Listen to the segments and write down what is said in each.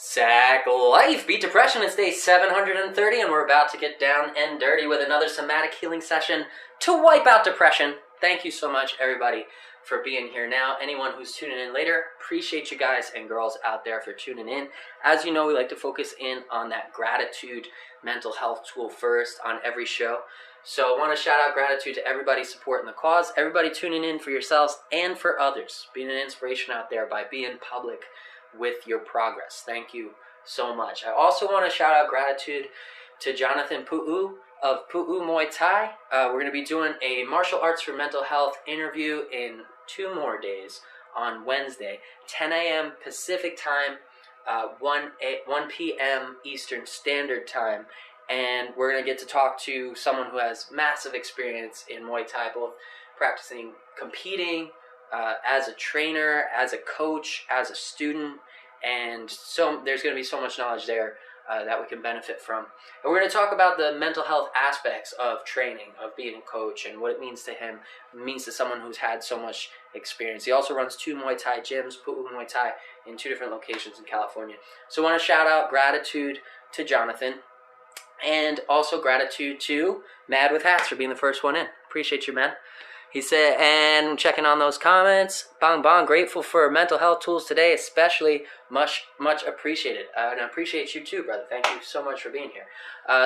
Sack Life. Beat Depression. It's day 730, and we're about to get down and dirty with another somatic healing session to wipe out depression. Thank you so much, everybody, for being here now. Anyone who's tuning in later, appreciate you guys and girls out there for tuning in. As you know, we like to focus in on that gratitude mental health tool first on every show. So I want to shout out gratitude to everybody supporting the cause, everybody tuning in for yourselves and for others, being an inspiration out there by being public with your progress. Thank you so much. I also want to shout out gratitude to Jonathan Pu'u of Pu'u Muay Thai. We're going to be doing a martial arts for mental health interview in 2 more days on Wednesday, 10 a.m. Pacific time, 1 p.m. Eastern Standard Time. And we're going to get to talk to someone who has massive experience in Muay Thai, both practicing competing, as a trainer, as a coach, as a student, and so there's going to be so much knowledge there that we can benefit from. And we're going to talk about the mental health aspects of training, of being a coach, and what it means to him, it means to someone who's had so much experience. He also runs 2 Muay Thai gyms, Pu'u Muay Thai, in 2 different locations in California. So I want to shout out gratitude to Jonathan, and also gratitude to Mad with Hats for being the first one in. Appreciate you, man. He said, and checking on those comments, bang bang, grateful for mental health tools today, especially much appreciated. And I appreciate you too, brother. Thank you so much for being here.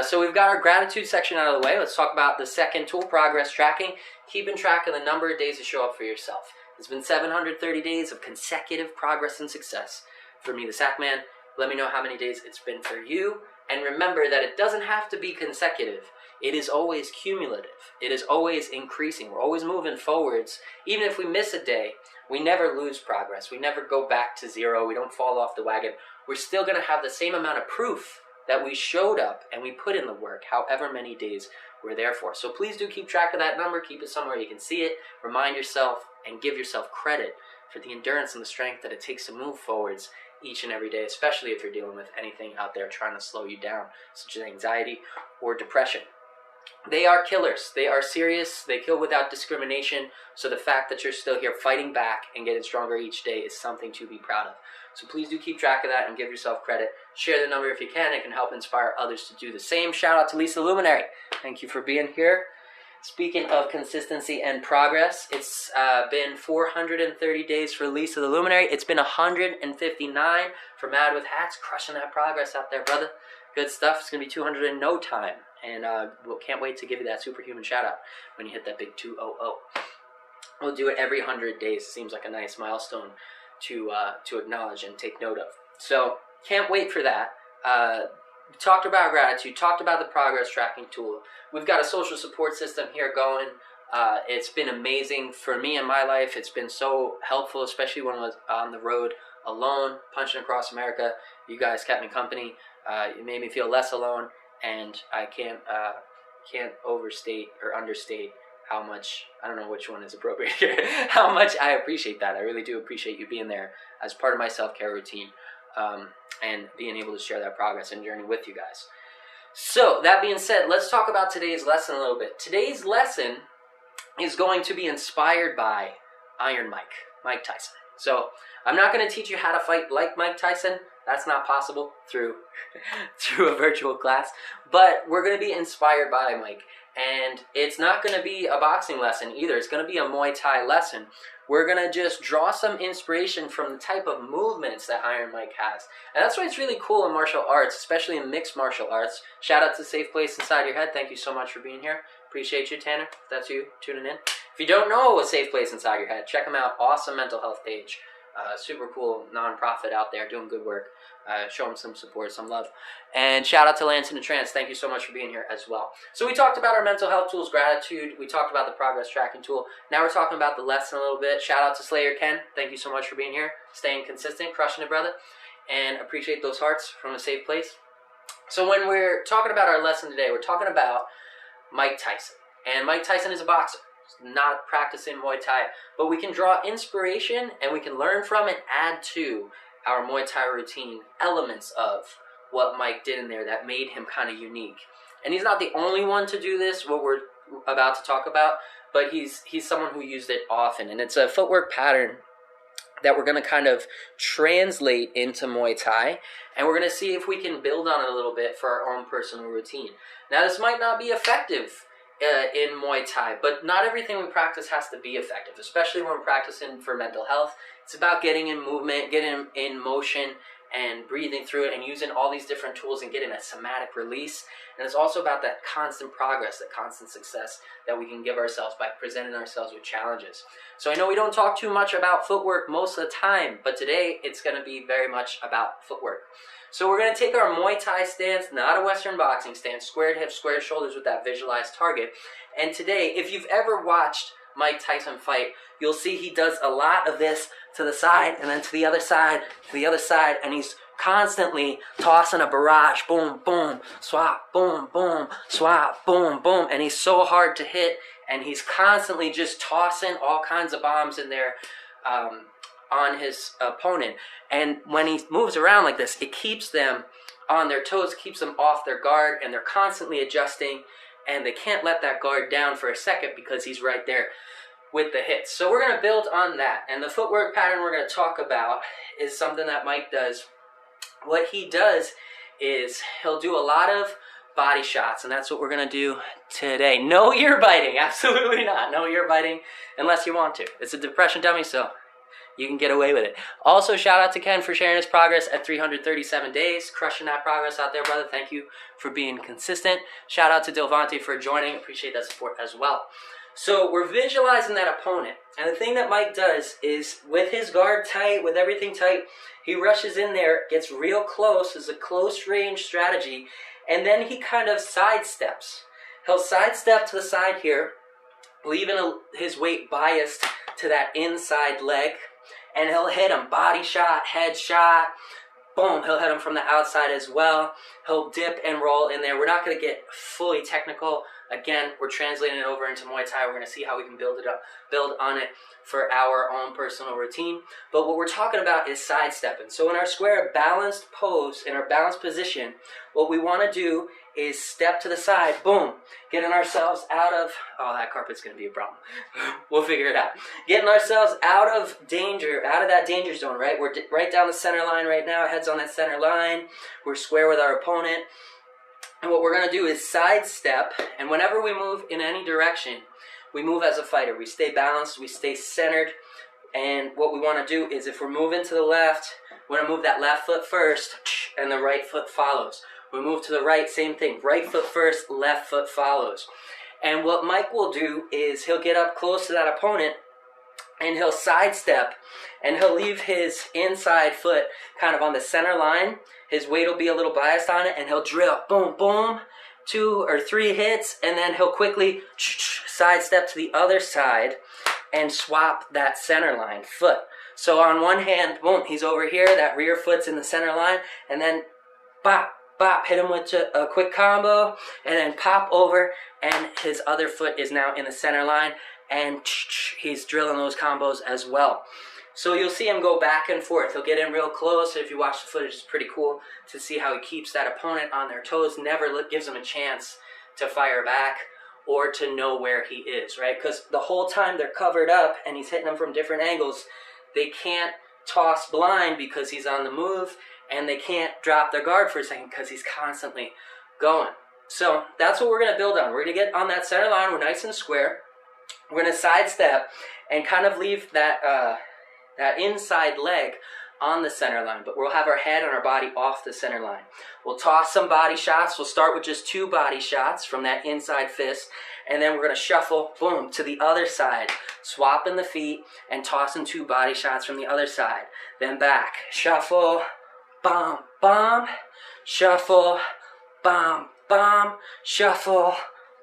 So we've got our gratitude section out of the way. Let's talk about the second tool, progress tracking, keeping track of the number of days to show up for yourself. It's been 730 days of consecutive progress and success for me, the Sack Man. Let me know how many days it's been for you. And remember that it doesn't have to be consecutive. It is always cumulative. It is always increasing. We're always moving forwards. Even if we miss a day, we never lose progress. We never go back to zero. We don't fall off the wagon. We're still going to have the same amount of proof that we showed up and we put in the work, however many days we're there for. So please do keep track of that number. Keep it somewhere you can see it. Remind yourself and give yourself credit for the endurance and the strength that it takes to move forwards each and every day, especially if you're dealing with anything out there trying to slow you down, such as anxiety or depression. They are killers. They are serious. They kill without discrimination. So the fact that you're still here fighting back and getting stronger each day is something to be proud of. So please do keep track of that and give yourself credit. Share the number if you can. It can help inspire others to do the same. Shout out to Lisa Luminary. Thank you for being here. Speaking of consistency and progress, it's been 430 days for Lisa the Luminary. It's been 159 for Mad with Hats. Crushing that progress out there, brother. Good stuff. It's going to be 200 in no time. And we can't wait to give you that superhuman shout out when you hit that big 200. We'll do it every 100 days. Seems like a nice milestone to acknowledge and take note of. So can't wait for that. We talked about gratitude, talked about the progress tracking tool. We've got a social support system here going. It's been amazing for me in my life. It's been so helpful, especially when I was on the road alone, punching across America. You guys kept me company. It made me feel less alone. And I can't overstate or understate how much, I don't know which one is appropriate here, how much I appreciate that. I really do appreciate you being there as part of my self-care routine and being able to share that progress and journey with you guys. So that being said, let's talk about today's lesson a little bit. Today's lesson is going to be inspired by Iron Mike Tyson. So I'm not going to teach you how to fight like Mike Tyson. That's not possible through a virtual class. But we're going to be inspired by Mike. And it's not going to be a boxing lesson either. It's going to be a Muay Thai lesson. We're going to just draw some inspiration from the type of movements that Iron Mike has. And that's why it's really cool in martial arts, especially in mixed martial arts. Shout out to Safe Place Inside Your Head. Thank you so much for being here. Appreciate you, Tanner. If that's you tuning in. If you don't know a Safe Place Inside Your Head, check them out. Awesome mental health page. Super cool nonprofit out there doing good work. Show them some support, some love. And shout out to Lance in the Trance. Thank you so much for being here as well. So we talked about our mental health tools, gratitude. We talked about the progress tracking tool. Now we're talking about the lesson a little bit. Shout out to Slayer Ken. Thank you so much for being here. Staying consistent, crushing it, brother. And appreciate those hearts from a safe place. So when we're talking about our lesson today, we're talking about Mike Tyson. And Mike Tyson is a boxer. Not practicing Muay Thai, but we can draw inspiration and we can learn from and add to our Muay Thai routine elements of what Mike did in there that made him kind of unique. And he's not the only one to do this, what we're about to talk about, but he's someone who used it often. And it's a footwork pattern that we're going to kind of translate into Muay Thai, and we're going to see if we can build on it a little bit for our own personal routine. Now, this might not be effective in Muay Thai, but not everything we practice has to be effective, especially when we're practicing for mental health. It's about getting in movement, getting in motion, and breathing through it, and using all these different tools and getting a somatic release. And it's also about that constant progress, that constant success that we can give ourselves by presenting ourselves with challenges. So I know we don't talk too much about footwork most of the time, but today it's going to be very much about footwork. So we're going to take our Muay Thai stance, not a Western boxing stance, squared hips, squared shoulders with that visualized target. And today, if you've ever watched Mike Tyson fight, you'll see he does a lot of this to the side and then to the other side, and he's constantly tossing a barrage, boom, boom, swap, boom, boom, swap, boom, boom, and he's so hard to hit, and he's constantly just tossing all kinds of bombs in there on his opponent. And when he moves around like this, it keeps them on their toes, keeps them off their guard, and they're constantly adjusting, and they can't let that guard down for a second because he's right there with the hits. So we're going to build on that. And the footwork pattern we're going to talk about is something that Mike does. What he does is he'll do a lot of body shots, and that's what we're going to do today. No ear biting. Absolutely not. No ear biting unless you want to. It's a depression dummy, so you can get away with it. Also, shout out to Ken for sharing his progress at 337 days. Crushing that progress out there, brother. Thank you for being consistent. Shout out to Delvante for joining. Appreciate that support as well. So we're visualizing that opponent. And the thing that Mike does is with his guard tight, with everything tight, he rushes in there, gets real close. It's a close range strategy. And then he kind of sidesteps. He'll sidestep to the side here, leaving his weight biased to that inside leg. And he'll hit him, body shot, head shot, boom, he'll hit him from the outside as well. He'll dip and roll in there. We're not going to get fully technical. Again, we're translating it over into Muay Thai. We're going to see how we can build it up, build on it for our own personal routine. But what we're talking about is sidestepping. So in our square balanced pose, in our balanced position, what we want to do is step to the side, boom, getting ourselves out of, oh, that carpet's going to be a problem. We'll figure it out. Getting ourselves out of danger, out of that danger zone, right? We're right down the center line right now, heads on that center line. We're square with our opponent. And what we're going to do is sidestep, and whenever we move in any direction, we move as a fighter. We stay balanced, we stay centered, and what we want to do is if we're moving to the left, we're going to move that left foot first, and the right foot follows. We move to the right, same thing. Right foot first, left foot follows. And what Mike will do is he'll get up close to that opponent and he'll sidestep and he'll leave his inside foot kind of on the center line. His weight will be a little biased on it and he'll drill, boom, boom, 2 or 3 hits, and then he'll quickly sidestep to the other side and swap that center line foot. So on one hand, boom, he's over here, that rear foot's in the center line, and then bop, bop, hit him with a quick combo, and then pop over, and his other foot is now in the center line, and he's drilling those combos as well. So you'll see him go back and forth. He'll get in real close. If you watch the footage, it's pretty cool to see how he keeps that opponent on their toes, never gives them a chance to fire back or to know where he is, right? Because the whole time they're covered up and he's hitting them from different angles, they can't toss blind because he's on the move, and they can't drop their guard for a second because he's constantly going. So that's what we're going to build on. We're going to get on that center line. We're nice and square. We're going to sidestep and kind of leave that that inside leg on the center line, but we'll have our head and our body off the center line. We'll toss some body shots. We'll start with just 2 body shots from that inside fist, and then we're going to shuffle, boom, to the other side, swapping the feet and tossing 2 body shots from the other side. Then back, shuffle, bomb, bomb, shuffle, bomb, bomb, shuffle,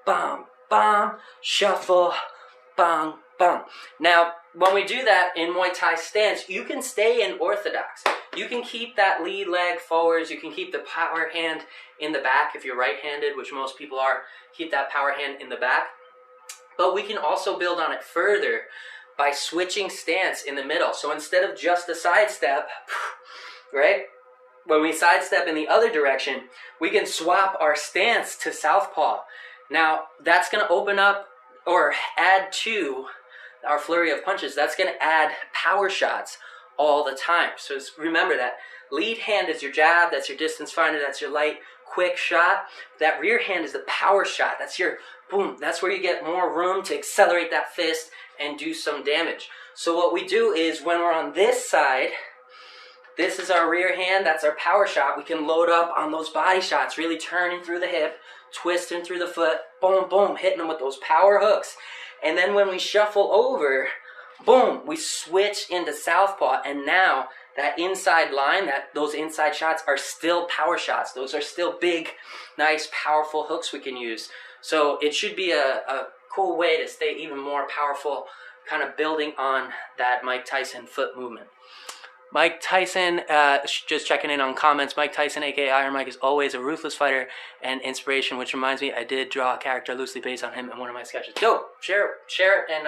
bomb, bomb, shuffle, bomb, bomb. Now, when we do that in Muay Thai stance, you can stay in orthodox. You can keep that lead leg forwards. You can keep the power hand in the back if you're right-handed, which most people are. Keep that power hand in the back. But we can also build on it further by switching stance in the middle. So instead of just a sidestep, right? When we sidestep in the other direction, we can swap our stance to southpaw. Now, that's going to open up or add to our flurry of punches. That's going to add power shots all the time. So remember that lead hand is your jab, that's your distance finder, that's your light, quick shot. That rear hand is the power shot. That's your boom. That's where you get more room to accelerate that fist and do some damage. So what we do is when we're on this side, this is our rear hand, that's our power shot. We can load up on those body shots, really turning through the hip, twisting through the foot, boom, boom, hitting them with those power hooks. And then when we shuffle over, boom, we switch into southpaw, and now that inside line, those inside shots are still power shots. Those are still big, nice, powerful hooks we can use. So it should be a cool way to stay even more powerful, kind of building on that Mike Tyson foot movement. Mike Tyson, just checking in on comments. Mike Tyson, aka Iron Mike, is always a ruthless fighter and inspiration, which reminds me, I did draw a character loosely based on him in one of my sketches. Dope, share it, and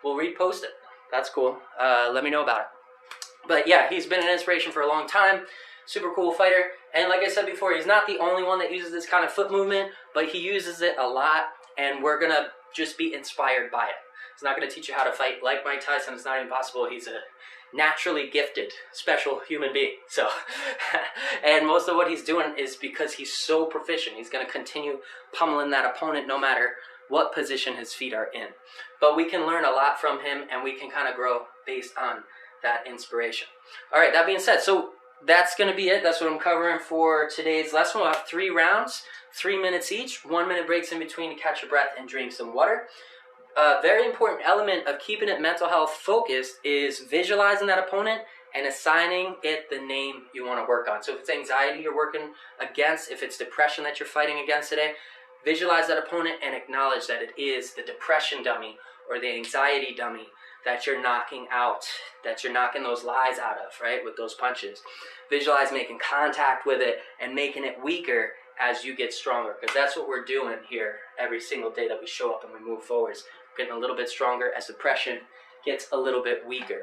we'll repost it. That's cool. Let me know about it. But yeah, he's been an inspiration for a long time. Super cool fighter. And like I said before, he's not the only one that uses this kind of foot movement, but he uses it a lot, and we're going to just be inspired by it. He's not going to teach you how to fight like Mike Tyson. It's not even possible. He's a naturally gifted, special human being. So, and most of what he's doing is because he's so proficient. He's going to continue pummeling that opponent no matter what position his feet are in. But we can learn a lot from him, and we can kind of grow based on that inspiration. All right, that being said, so that's going to be it. That's what I'm covering for today's lesson. We'll have 3 rounds, 3 minutes each, 1 minute breaks in between to catch your breath and drink some water. A very important element of keeping it mental health focused is visualizing that opponent and assigning it the name you want to work on. So if it's anxiety you're working against, if it's depression that you're fighting against today, visualize that opponent and acknowledge that it is the depression dummy or the anxiety dummy that you're knocking out, that you're knocking those lies out of, right, with those punches. Visualize making contact with it and making it weaker as you get stronger, because that's what we're doing here every single day that we show up and we move forwards. We're getting a little bit stronger as depression gets a little bit weaker.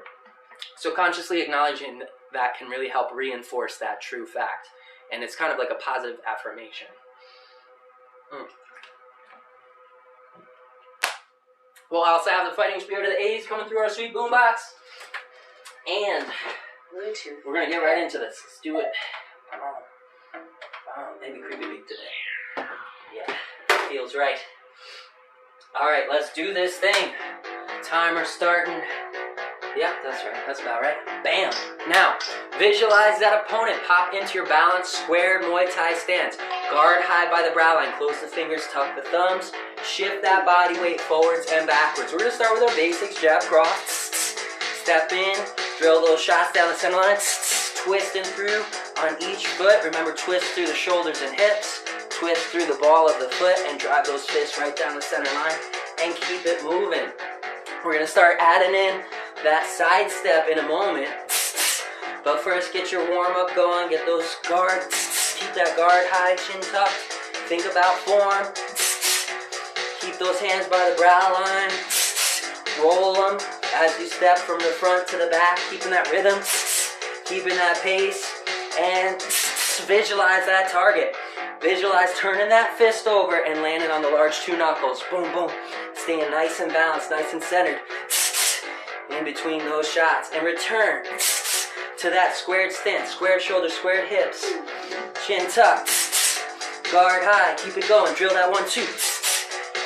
So consciously acknowledging that can really help reinforce that true fact. And it's kind of like a positive affirmation. We'll also have the fighting spirit of the 80s coming through our sweet boombox. And we're going to get right into this. Let's do it. Maybe creepy beat today. Yeah, feels right. All right, let's do this thing. Timer starting. Yeah, that's right. That's about right. Bam. Now, visualize that opponent. Pop into your balanced square Muay Thai stance. Guard high by the brow line. Close the fingers, tuck the thumbs. Shift that body weight forwards and backwards. We're going to start with our basics. Jab, cross. Step in. Drill those shots down the center line. Twisting through on each foot. Remember, twist through the shoulders and hips. Twist through the ball of the foot and drive those fists right down the center line. And keep it moving. We're going to start adding in that side step in a moment. But first, get your warm-up going. Get those guards. Keep that guard high, chin tucked. Think about form. Keep those hands by the brow line. Roll them as you step from the front to the back. Keeping that rhythm. Keeping that pace. And visualize that target. Visualize turning that fist over and landing on the large 2 knuckles. Boom, boom. Staying nice and balanced, nice and centered. In between those shots. And return to that squared stance. Squared shoulders, squared hips. Chin tucked. Guard high. Keep it going. Drill that 1, 2.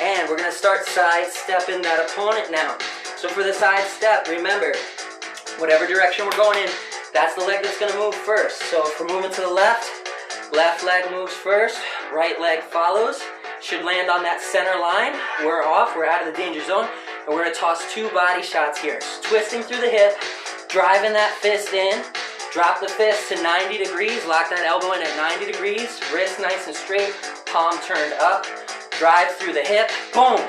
And we're going to start side-stepping that opponent now. So for the side step, remember, whatever direction we're going in, that's the leg that's going to move first. So if we're moving to the left leg moves first, right leg follows. Should land on that center line. We're off, we're out of the danger zone. And we're going to toss 2 body shots here. Twisting through the hip, driving that fist in. Drop the fist to 90 degrees. Lock that elbow in at 90 degrees. Wrist nice and straight. Palm turned up. Drive through the hip. Boom.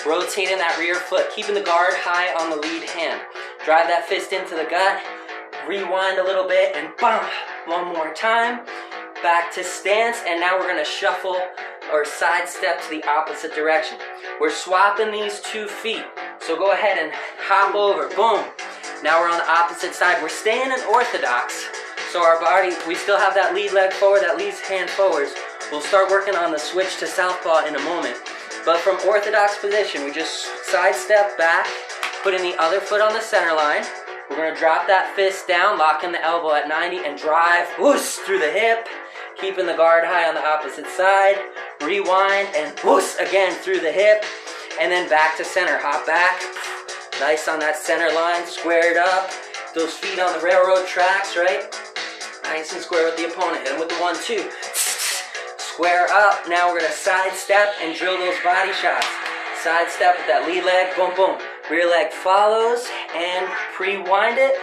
Rotating that rear foot. Keeping the guard high on the lead hand. Drive that fist into the gut. Rewind a little bit and bump. 1 more time. Back to stance. And now we're going to shuffle or side step to the opposite direction. We're swapping these 2 feet. So go ahead and hop over. Boom. Now we're on the opposite side. We're staying in orthodox. So our body, we still have that lead leg forward, that lead hand forwards. We'll start working on the switch to southpaw in a moment. But from orthodox position, we just side step back, putting the other foot on the center line, We're going to drop that fist down, lock in the elbow at 90, and drive whoosh through the hip, keeping the guard high on the opposite side. Rewind and whoosh again through the hip, and then back to center. Hop back, nice on that center line, squared up. Those feet on the railroad tracks, right? Nice and square with the opponent. Hit him with the 1-2. Square up. Now we're going to sidestep and drill those body shots. Sidestep with that lead leg, boom, boom. Rear leg follows, and pre-wind it,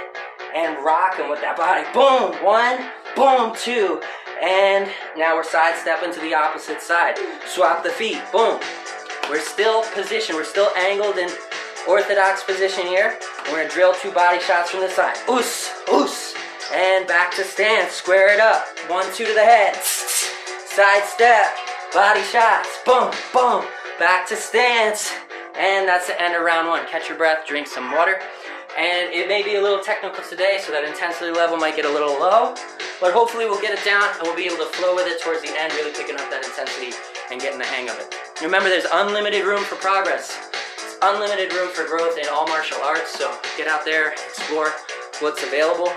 and rock them with that body. Boom, 1, boom, 2. And now we're sidestepping to the opposite side. Swap the feet, boom. We're still positioned, we're still angled in orthodox position here. We're going to drill 2 body shots from the side. Oos, oos. And back to stance, square it up. 1-2 to the head. Side step, body shots, boom, boom. Back to stance. And that's the end of round 1. Catch your breath, drink some water. And it may be a little technical today, so that intensity level might get a little low. But hopefully we'll get it down and we'll be able to flow with it towards the end, really picking up that intensity and getting the hang of it. Remember, there's unlimited room for progress. There's unlimited room for growth in all martial arts, so get out there, explore what's available.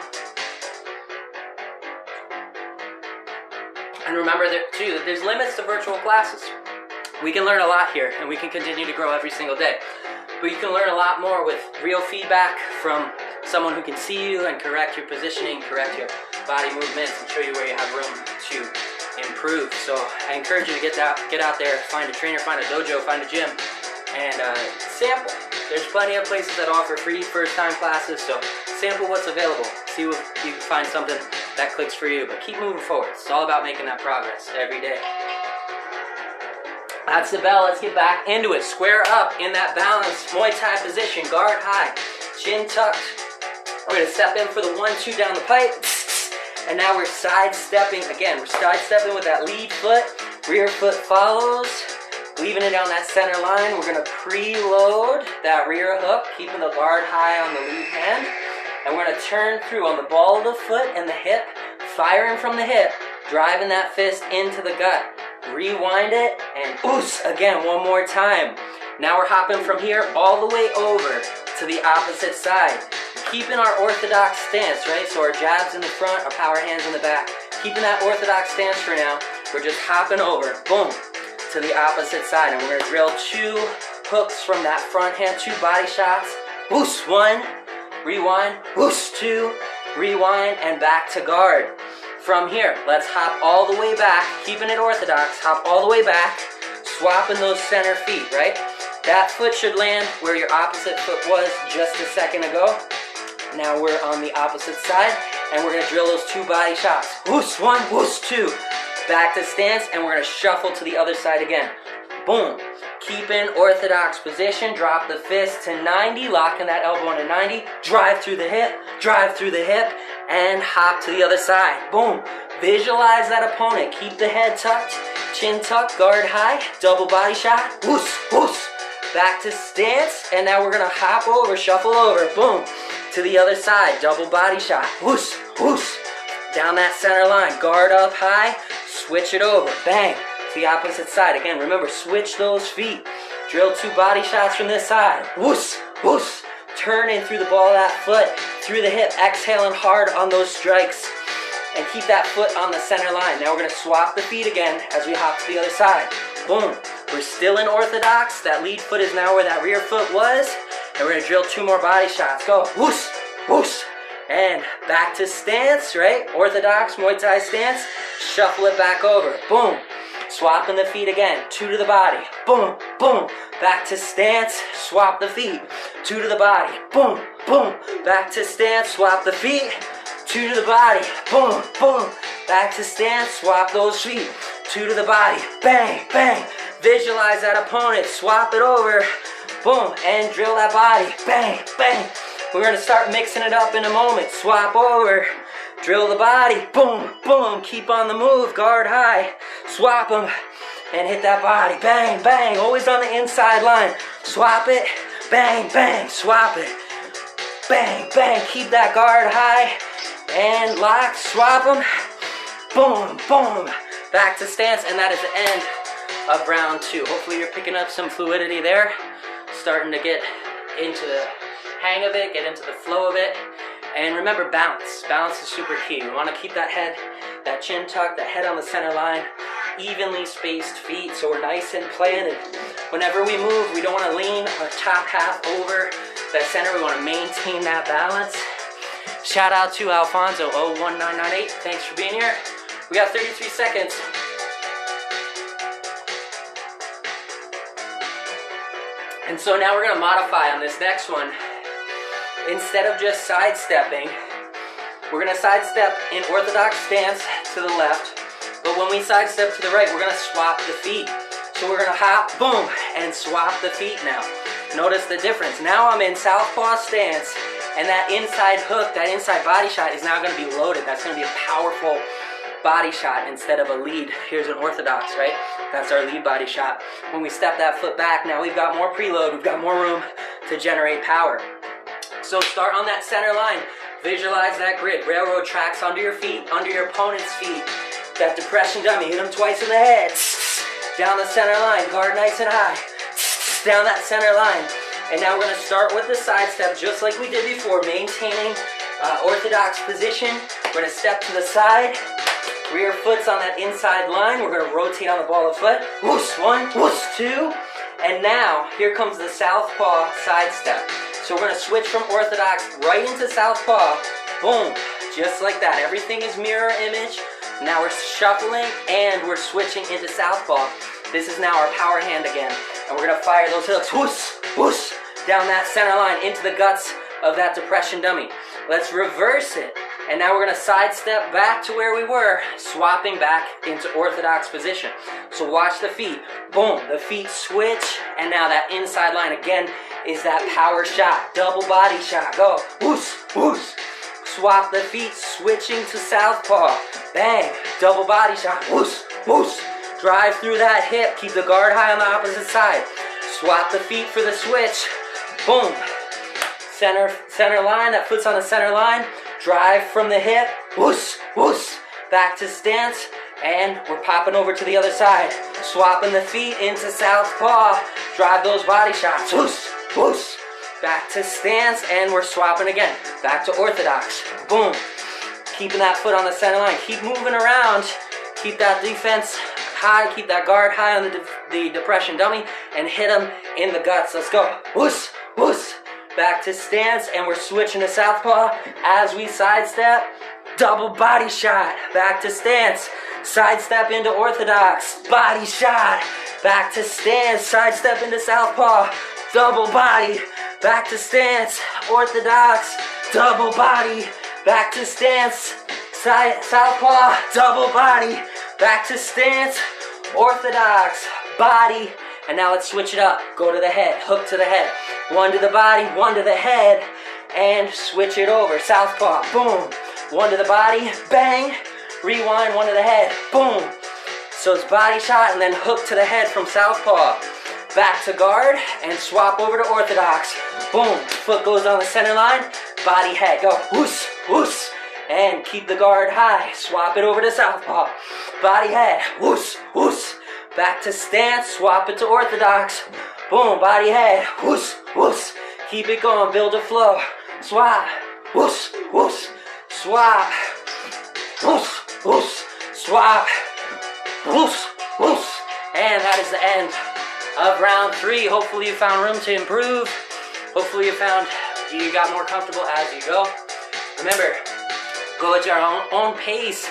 And remember that too, that there's limits to virtual classes. We can learn a lot here, and we can continue to grow every single day. But you can learn a lot more with real feedback from someone who can see you and correct your positioning, correct your body movements, and show you where you have room to improve. So I encourage you to get out there, find a trainer, find a dojo, find a gym, and sample. There's plenty of places that offer free first-time classes, so sample what's available. See if you can find something that clicks for you, but keep moving forward. It's all about making that progress every day. That's the bell. Let's get back into it. Square up in that balanced Muay Thai position. Guard high. Chin tucked. We're going to step in for the 1-2 down the pipe. And now we're sidestepping. Again, we're sidestepping with that lead foot. Rear foot follows. Leaving it on that center line. We're going to preload that rear hook, keeping the guard high on the lead hand. And we're going to turn through on the ball of the foot and the hip. Firing from the hip. Driving that fist into the gut. Rewind it, and oos, again, one more time. Now we're hopping from here all the way over to the opposite side. Keeping our orthodox stance, right? So our jabs in the front, our power hands in the back. Keeping that orthodox stance for now. We're just hopping over, boom, to the opposite side. And we're going to drill 2 hooks from that front hand, 2 body shots. Oos, 1, rewind, oos, 2, rewind, and back to guard. From here, let's hop all the way back, keeping it orthodox, hop all the way back, swapping those center feet, right? That foot should land where your opposite foot was just a second ago. Now we're on the opposite side, and we're going to drill those 2 body shots. Whoosh, 1, whoosh, 2. Back to stance, and we're going to shuffle to the other side again. Boom. Keep in orthodox position, drop the fist to 90, locking that elbow into 90, drive through the hip, and hop to the other side. Boom. Visualize that opponent. Keep the head tucked, chin tucked, guard high, double body shot. Whoosh, whoosh. Back to stance, and now we're going to hop over, shuffle over, boom, to the other side, double body shot. Whoosh, whoosh. Down that center line, guard up high, switch it over, bang. To the opposite side. Again, remember, switch those feet. Drill 2 body shots from this side. Whoosh, whoosh. Turn in through the ball of that foot, through the hip, exhaling hard on those strikes. And keep that foot on the center line. Now we're going to swap the feet again as we hop to the other side. Boom. We're still in orthodox. That lead foot is now where that rear foot was. And we're going to drill 2 more body shots. Go. Whoosh, whoosh. And back to stance, right? Orthodox Muay Thai stance. Shuffle it back over. Boom. Swapping the feet again, 2 to the body, boom, boom, back to stance, swap the feet, 2 to the body, boom, boom, back to stance, swap the feet, 2 to the body, boom, boom, back to stance, swap those feet, 2 to the body, bang, bang, visualize that opponent, swap it over, boom, and drill that body, bang, bang. We're going to start mixing it up in a moment, swap over, drill the body, boom, boom, keep on the move, guard high, swap them, and hit that body, bang, bang, always on the inside line, swap it, bang, bang, swap it, bang, bang, keep that guard high, and lock, swap them, boom, boom, back to stance, and that is the end of round 2. Hopefully you're picking up some fluidity there, starting to get into the hang of it, get into the flow of it. And remember, balance. Balance is super key. We want to keep that head, that chin tucked, that head on the center line, evenly spaced feet so we're nice and planted. Whenever we move, we don't want to lean our top half over the center. We want to maintain that balance. Shout out to Alfonso 01998. Thanks for being here. We got 33 seconds. And so now we're going to modify on this next one. Instead of just sidestepping, we're going to sidestep in orthodox stance to the left. But when we sidestep to the right, we're going to swap the feet. So we're going to hop, boom, and swap the feet now. Notice the difference. Now I'm in southpaw stance, and that inside hook, that inside body shot is now going to be loaded. That's going to be a powerful body shot instead of a lead. Here's an orthodox, right? That's our lead body shot. When we step that foot back, now we've got more preload. We've got more room to generate power. So start on that center line. Visualize that grid. Railroad tracks under your feet, under your opponent's feet. That depression dummy. Hit them twice in the head. Down the center line. Guard nice and high. Down that center line. And now we're going to start with the side step just like we did before, maintaining orthodox position. We're going to step to the side. Rear foot's on that inside line. We're going to rotate on the ball of foot. Whoosh, one, whoosh, two. And now, here comes the southpaw side step. So we're going to switch from orthodox right into southpaw. Boom. Just like that. Everything is mirror image. Now we're shuffling and we're switching into southpaw. This is now our power hand again. And we're going to fire those hooks. Whoosh, whoosh. Down that center line into the guts of that depression dummy. Let's reverse it. And now we're going to sidestep back to where we were, swapping back into orthodox position. So watch the feet. Boom, the feet switch. And now that inside line again is that power shot. Double body shot. Go. Whoosh, whoosh. Swap the feet, switching to southpaw. Bang. Double body shot. Whoosh, whoosh. Drive through that hip. Keep the guard high on the opposite side. Swap the feet for the switch. Boom. Center line. That foot's on the center line. Drive from the hip, whoosh, whoosh, back to stance, and we're popping over to the other side. Swapping the feet into southpaw, drive those body shots, whoosh, whoosh, back to stance, and we're swapping again. Back to orthodox, boom. Keeping that foot on the center line, keep moving around, keep that defense high, keep that guard high on the depression dummy, and hit them in the guts. Let's go, whoosh, whoosh. Back to stance, and we're switching to southpaw as we sidestep. Double body shot. Back to stance. Sidestep into orthodox. Body shot. Back to stance. Sidestep into southpaw. Double body. Back to stance. Orthodox. Double body. Back to stance. Southpaw. Double body. Back to stance. Orthodox. Body. And now let's switch it up. Go to the head. Hook to the head. One to the body, one to the head, and switch it over. Southpaw, boom. One to the body, bang. Rewind, one to the head, boom. So it's body shot and then hook to the head from southpaw. Back to guard and swap over to orthodox. Boom, foot goes on the center line, body head, go whoosh, whoosh. And keep the guard high, swap it over to southpaw. Body head, whoosh, whoosh. Back to stance, swap it to orthodox. Boom, body head, whoosh, whoosh. Keep it going, build a flow. Swap, whoosh, whoosh. Swap, whoosh, whoosh. Swap, whoosh, whoosh. And that is the end of round 3. Hopefully you found room to improve. Hopefully you got more comfortable as you go. Remember, go at your own pace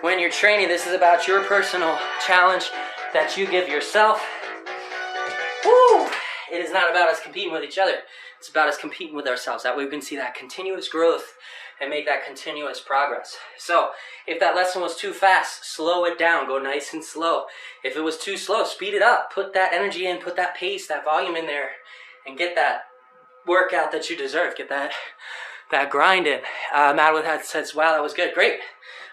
when you're training. This is about your personal challenge that you give yourself. Woo! It is not about us competing with each other. It's about us competing with ourselves. That way we can see that continuous growth and make that continuous progress. So, if that lesson was too fast, slow it down. Go nice and slow. If it was too slow, speed it up. Put that energy in, put that pace, that volume in there, and get that workout that you deserve. Get that grind in. Matt with that says, wow, that was good. Great.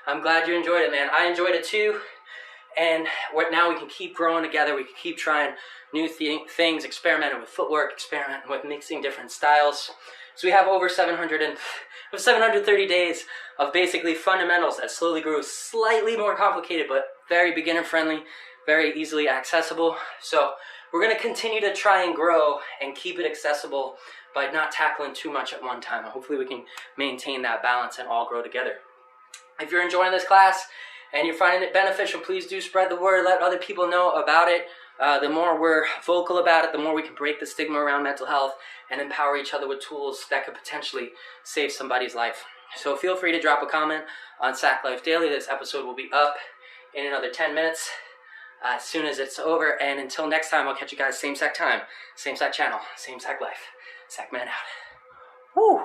I'm glad you enjoyed it, man. I enjoyed it too. And now we can keep growing together. We can keep trying new things, experimenting with footwork, experimenting with mixing different styles. So we have over 730 days of basically fundamentals that slowly grew slightly more complicated, but very beginner friendly, very easily accessible. So we're going to continue to try and grow and keep it accessible by not tackling too much at one time. Hopefully we can maintain that balance and all grow together. If you're enjoying this class and you're finding it beneficial, please do spread the word. Let other people know about it. The more we're vocal about it, the more we can break the stigma around mental health and empower each other with tools that could potentially save somebody's life. So feel free to drop a comment on Sack Life Daily. This episode will be up in another 10 minutes as soon as it's over. And until next time, I'll catch you guys same Sack time, same Sack channel, same Sack life. Sack man out. Woo!